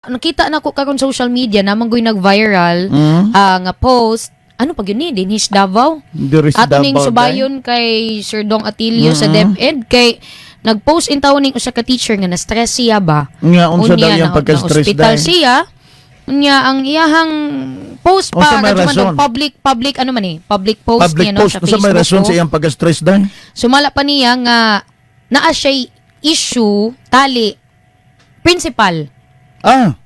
Nakita na ko karon social media na manggoy nag-viral nga post. Ano pag yun ni Dinis Davao? Ato ning subayon kay Sir Dong Atilio sa DepEd kay nag-post in taon ning usa ka teacher nga na-stress siya ba? Nga unsa daw yang pagka-stress hospital siya. Unya ang iyahang post pa kadto public ano man eh, public post niya no sa Facebook. Unsa may rason sa iyang pagka-stress dai? Sumala pa niya nga naa siya issue tali principal.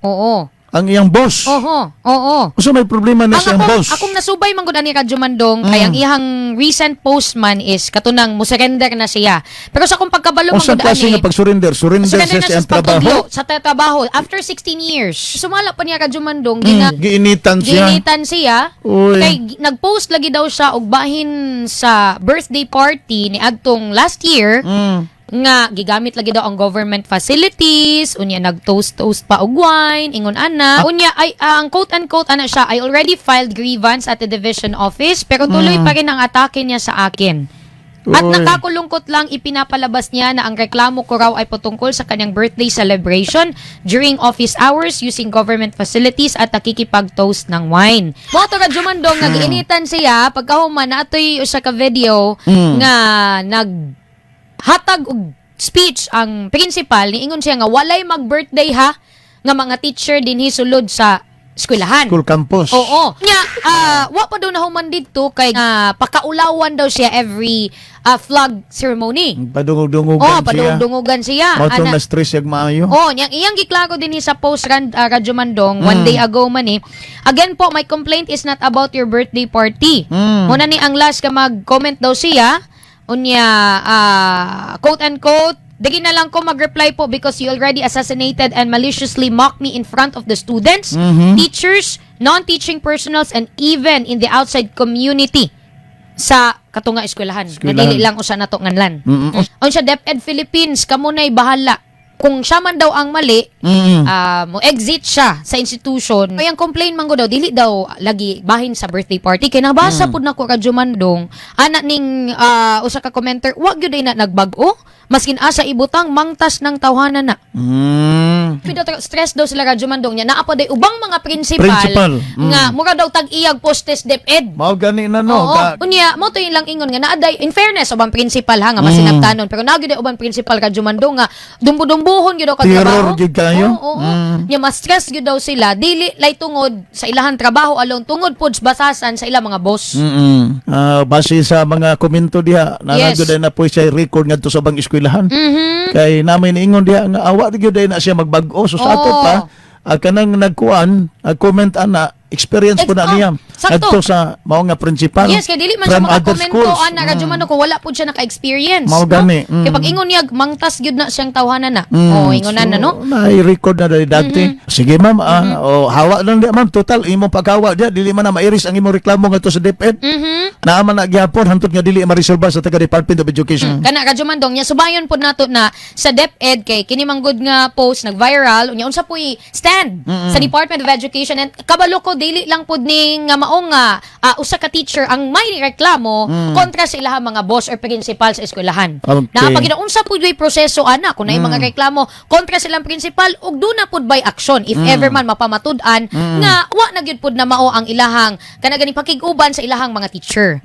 Oo. Ang iyang boss. Oo. So may problema na siyang boss. Akong nasubay man gud ani Radyo Mandong kay ang iyang recent post man is katunang mo surrender na siya. Pero sa akong pagkabalo man gud ani. Nga pag-surrender sa siyang trabaho. Sa trabaho after 16 years. Sumala pa niya Radyo Mandong giinitan siya. Kay nagpost lagi daw siya og bahin sa birthday party ni adtong last year. Nga gigamit lagi daw ang government facilities, unya nag-toast pa og wine, ingon ana. Unya ay ang quote unquote ana siya, I already filed grievance at the division office pero tuloy pa rin ang atake niya sa akin. At nakakulungkot lang ipinapalabas niya na ang reklamo ko raw ay patungkol sa kanyang birthday celebration during office hours using government facilities at nakikipag-toast ng wine. Mo to Radyo Mandong nga giinitan siya pagkahuman na atoy usa ka video nga hatag og speech ang principal niingon siya nga walay mag-birthday ha nga mga teacher dinhi sulod sa eskwelahan. School campus. Oo. Nya wa pa daw nahuman didto kay pakaulawan daw siya every flag ceremony. Padungog-dungogan siya. Mao na stress yag maayo. Iyang giklaro dinhi sa post Radyo Mandong one day ago man eh. Again po, my complaint is not about your birthday party. Muna ni ang last ka mag-comment daw siya. Unya, quote unquote, dagi na lang ko mag-reply po because you already assassinated and maliciously mocked me in front of the students, teachers, non-teaching personals, and even in the outside community sa katunga eskwelahan. Nadili lang usa nato nganlan. Unsya DepEd Philippines, kamo nay bahala. Kung siya man daw ang mali, mo exit siya sa institution. Kaya ang complaint man ko daw, dili daw lagi bahin sa birthday party. Kaya nabasa po na ko Radyo Mandong, anak ning usa ka commenter, wag gyud na nagbag-o. Maskin asa ibutang mangtas ng tawhanan na. Pero stress daw sila Radyo Mandong niya. Naapa day ubang mga principal. Nga mura daw tag-iyag postes DepEd. Mao gani na no. Unya, mo to yung lang ingon nga naaday in fairness ubang principal ha nga masinabtanon. Pero nagyud ubang principal Radyo Mandong nga dumbo-dumbohon gyud daw ka trabaho. Terror gyud kayo. Nya mas stress gyud daw sila dili lay tungod sa ilahang trabaho alone tungod pod basasan sa ilang mga boss. Base sa mga komento diha nanagud na po siya record ngadto sa bang eskwelahan. Kay namin ingon diha nga awa gyud na siya magbag-o so sa ato pa kanang nagkuan comment ana experience po na niya adto sa mao nga principal. Yes, kay dili man siya makakomento ana Radyo Mandong ko wala pud siya naka-experience. Mao gani. Kay pag ingon niya mangtas gyud na siyang tawhanan na. Ingonan na no. Na-record na dati. Sige ma'am, hawa lang di ma'am total imong paghawa dia dili man na mairis ang imong reklamo ngadto sa DepEd. Naaman na gyapon hantod nga dili ma-resolve sa taga Department of Education. Kana Radyo Mandong nya subayon pud nato na sa DepEd kay kini manggod nga post nag-viral unya unsa puy stand sa Department of Education and kabalo ko dili lang pud ning mao nga usa ka teacher ang may reklamo kontra sa ilahang mga boss or principal sa eskwelahan. Na pag unsa pud way proseso ana kun nay mga reklamo kontra silang principal ug duna pud by action if ever man mapamatud-an nga wa na gyud pud na mao ang ilahang kana gani pakig-uban sa ilahang mga teacher.